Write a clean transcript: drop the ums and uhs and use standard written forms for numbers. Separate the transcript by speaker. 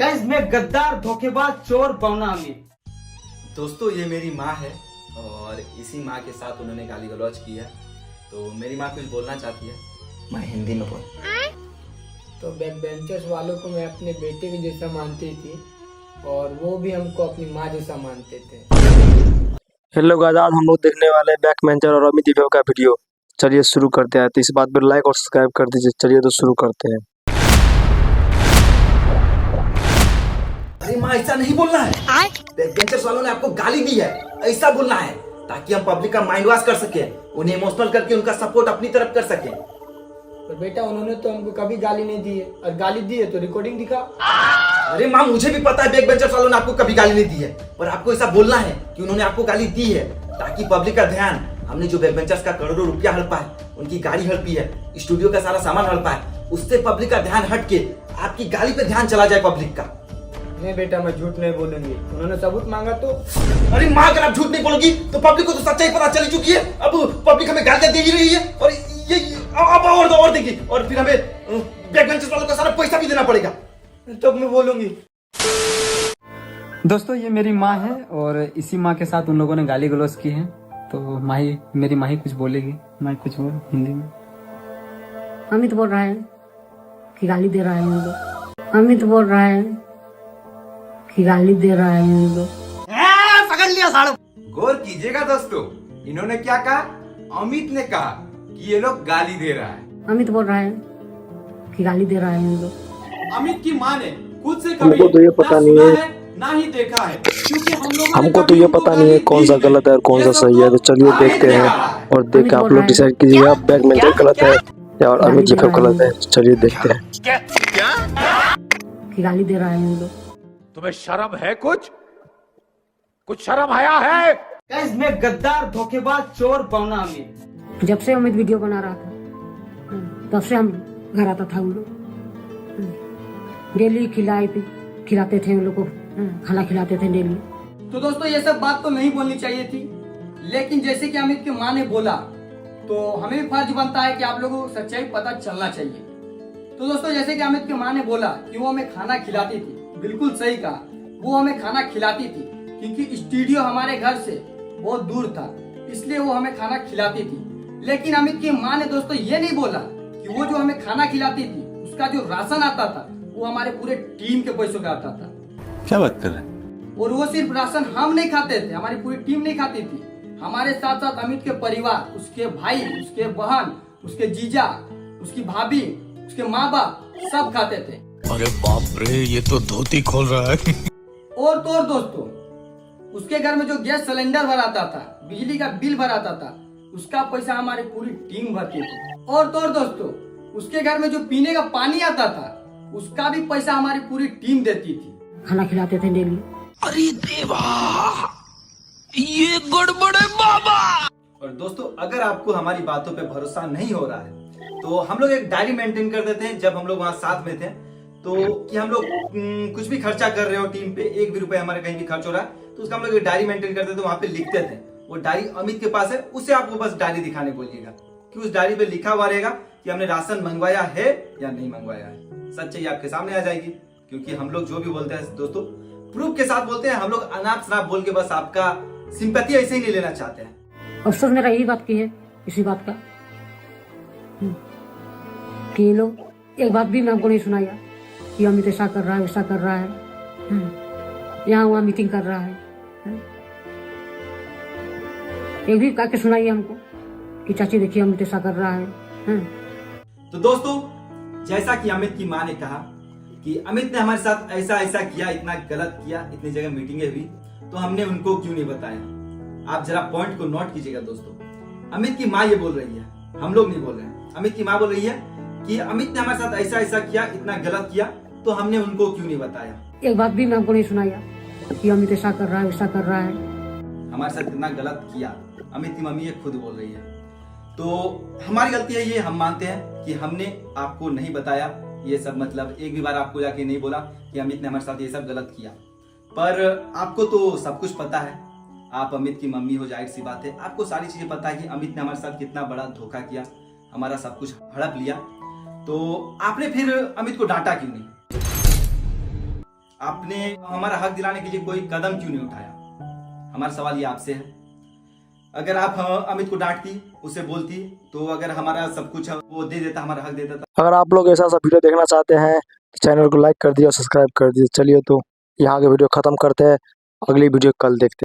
Speaker 1: Guys मैं गद्दार धोखेबाज चोर पवना अमित।
Speaker 2: दोस्तों ये मेरी माँ है और इसी माँ के साथ उन्होंने गाली गलौज की है, तो मेरी माँ कुछ बोलना चाहती है। मैं हिंदी में बोल।
Speaker 3: तो बैक बेंचर्स वालों को मैं अपने बेटे के जैसा मानती थी और वो भी हमको अपनी माँ जैसा मानते थे।
Speaker 4: हेलो गाइस, आज हम लोग देखने वाले हैं बैक बेंचर और अमित का वीडियो। चलिए शुरू करते हैं। तो इस बात पर लाइक और सब्सक्राइब कर दीजिए। चलिए तो शुरू करते हैं।
Speaker 2: अरे माँ ऐसा नहीं बोलना है। बैकबेंचर्स वालों ने आपको गाली दी है, ऐसा बोलना है ताकि हम पब्लिक का माइंड वॉश कर सके, उन्हें इमोशनल करके उनका सपोर्ट अपनी तरफ कर सके।
Speaker 3: पर बेटा उन्होंने तो हमको कभी गाली नहीं दी है, और गाली दी है तो रिकॉर्डिंग दिखा।
Speaker 2: अरे माँ मुझे भी पता है बैकबेंचर्स वालों ने आपको कभी गाली नहीं दी है, पर आपको ऐसा बोलना है कि उन्होंने आपको गाली दी है ताकि पब्लिक का ध्यान, हमने जो बैकबेंचर्स का करोड़ों रुपया हड़पा है, उनकी गाड़ी हड़पी है, स्टूडियो का सारा सामान हड़पा है, उससे पब्लिक का ध्यान हट के आपकी गाली पे ध्यान चला जाए पब्लिक का।
Speaker 3: नहीं बेटा मैं झूठ नहीं बोलूंगी, उन्होंने सबूत मांगा तो।
Speaker 2: अरे माँ अगर आप झूठ नहीं बोलोगी तो पब्लिक को तो सच्चाई पता चली चुकी है। अब पब्लिक हमें गालियां दे ही रही है और ये अब और देगी, और फिर हमें बैकबेंचर्स वालों का सारा पैसा भी देना पड़ेगा।
Speaker 3: तब मैं बोलूंगी।
Speaker 5: दोस्तों ये मेरी माँ है और इसी माँ के साथ उन लोगों ने गाली गलौज की है, तो मेरी माँ ही कुछ बोलेगी। मैं कुछ बोल हिंदी में।
Speaker 6: अमित बोल रहा है कि गाली दे रहा है इन लोग। अमित बोल रहा है कि गाली दे रहा है इन लोग।
Speaker 1: पकड़ लिया साड़ू।
Speaker 7: गौर कीजिएगा दोस्तों, इन्होंने क्या कहा? अमित ने कहा कि ये लोग गाली दे रहा है।
Speaker 6: अमित बोल रहा है कि गाली दे रहा है इन लोग।
Speaker 8: अमित की माँ ने खुद से कभी
Speaker 4: हमको तो ये पता नहीं है,
Speaker 8: ना ही देखा है, क्योंकि हम लोग
Speaker 4: हमको तो ये पता नहीं है कौन सा गलत है और कौन सा सही है। तो चलिए देखते हैं और देख के आप लोग डिसाइड कीजिएगा बैक बेंचर गलत है या और अमित जी गलत है। चलिए देखते हैं।
Speaker 6: कि गाली दे रहा है इन लोग।
Speaker 8: तुम्हें शर्म है? कुछ शर्म आया है?
Speaker 1: गाइस मैं गद्दार धोखेबाज चोर पवना अमित।
Speaker 6: जब से अमित वीडियो बना रहा था तब से हम घर आता था उन लोग। डेली खिलाते थे उन लोग को, खाना खिलाते थे डेली।
Speaker 3: तो दोस्तों ये सब बात तो नहीं बोलनी चाहिए थी, लेकिन जैसे कि अमित की माँ ने बोला तो हमें भी फर्ज बनता है कि आप लोगों को सच्चाई पता चलना चाहिए। तो दोस्तों जैसे कि अमित की माँ ने बोला कि वो हमें खाना खिलाती थी, बिल्कुल सही कहा, वो हमें खाना खिलाती थी क्योंकि स्टूडियो हमारे घर से बहुत दूर था, इसलिए वो हमें खाना खिलाती थी। लेकिन अमित की माँ ने दोस्तों ये नहीं बोला कि वो जो हमें खाना खिलाती थी उसका जो राशन आता था वो हमारे पूरे टीम के पैसों का आता था।
Speaker 7: क्या बात कर रहे हैं?
Speaker 3: और वो सिर्फ राशन हम नहीं खाते थे, हमारी पूरी टीम नहीं खाती थी, हमारे साथ साथ अमित के परिवार, उसके भाई, उसके बहन, उसके जीजा, उसकी भाभी, उसके माँ बाप सब खाते थे।
Speaker 9: अरे बाप रे, ये तो धोती खोल रहा है।
Speaker 3: और तो और दोस्तों उसके घर में जो गैस सिलेंडर भराता था, बिजली का बिल भराता था, उसका पैसा हमारी पूरी टीम भरती थी। और तो और दोस्तों उसके घर में जो पीने का पानी आता था उसका भी पैसा हमारी पूरी टीम देती थी।
Speaker 6: खाना खिलाते थे डेली।
Speaker 9: अरे देवा, ये गड़बड़ है बाबा।
Speaker 2: और दोस्तों अगर आपको हमारी बातों पे भरोसा नहीं हो रहा है तो हम लोग एक डायरी मेंटेन कर देते हैं। जब हम लोग वहाँ साथ में थे तो कि हम लोग कुछ भी खर्चा कर रहे हो टीम पे, एक भी रुपए हमारे कहीं भी खर्च हो रहा है तो उसका हम लोग एक डायरी मेंटेन करते थे, वहाँ पे लिखते थे। वो डायरी अमित के पास है, उसे आपको बस डायरी दिखाने बोलिएगा कि उस डायरी पे लिखा हुआ रहेगा कि हमने राशन मंगवाया है या नहीं मंगवाया है। सच्चाई आपके सामने आ जाएगी, क्योंकि हम लोग जो भी बोलते हैं दोस्तों प्रूफ के साथ बोलते हैं। हम लोग अनाप शनाप बोल के बस आपका सिंपैथी ऐसे ही नहीं लेना चाहते हैं।
Speaker 6: अफसोस मेरा यही बात की है, इसी बात का कि ये लोग एक बात भी हमको नहीं सुनाया कि अमित ऐसा कर रहा है, वैसा कर रहा है, यहाँ वहाँ मीटिंग कर रहा है। एक भी करके सुनाइए हमको कि चाची देखिए अमित ऐसा कर रहा है।
Speaker 2: तो दोस्तों जैसा कि अमित की माँ ने कहा कि अमित ने हमारे साथ ऐसा ऐसा किया, इतना गलत किया, इतनी जगह मीटिंगें हुई, तो हमने उनको क्यों नहीं बताया। आप जरा पॉइंट को नोट कीजिएगा दोस्तों। अमित की माँ ये बोल रही है, हम लोग नहीं बोल रहे हैं। अमित की माँ बोल रही है कि अमित ने हमारे साथ ऐसा ऐसा किया, इतना गलत किया, तो हमने उनको क्यों नहीं बताया।
Speaker 6: एक बात भी हमको नहीं सुनाया कि अमित ऐसा कर रहा है, वैसा कर रहा है।
Speaker 2: हमारे साथ इतना गलत किया, अमित की मम्मी ये खुद बोल रही है। तो हमारी गलती है, ये हम मानते हैं कि हमने आपको नहीं बताया ये सब, मतलब एक भी बार आपको जाके नहीं बोला कि अमित ने हमारे साथ ये सब गलत किया। पर आपको तो सब कुछ पता है, आप अमित की मम्मी हो, जाहिर सी बात है आपको सारी चीजें पता है कि अमित ने हमारे साथ कितना बड़ा धोखा किया, हमारा सब कुछ हड़प लिया। तो आपने फिर अमित को डांटा क्यों नहीं? आपने हमारा हक दिलाने के लिए कोई कदम क्यों नहीं उठाया? हमारा सवाल ये आपसे है। अगर आप अमित को डांटती, उसे बोलती, तो अगर हमारा सब कुछ वो दे देता, हमारा हक दे देता।
Speaker 4: अगर आप लोग ऐसा सा वीडियो देखना चाहते हैं तो चैनल को लाइक कर दिए और सब्सक्राइब कर दिए। चलिए तो यहाँ के वीडियो खत्म करते हैं, अगली वीडियो कल देखते हैं।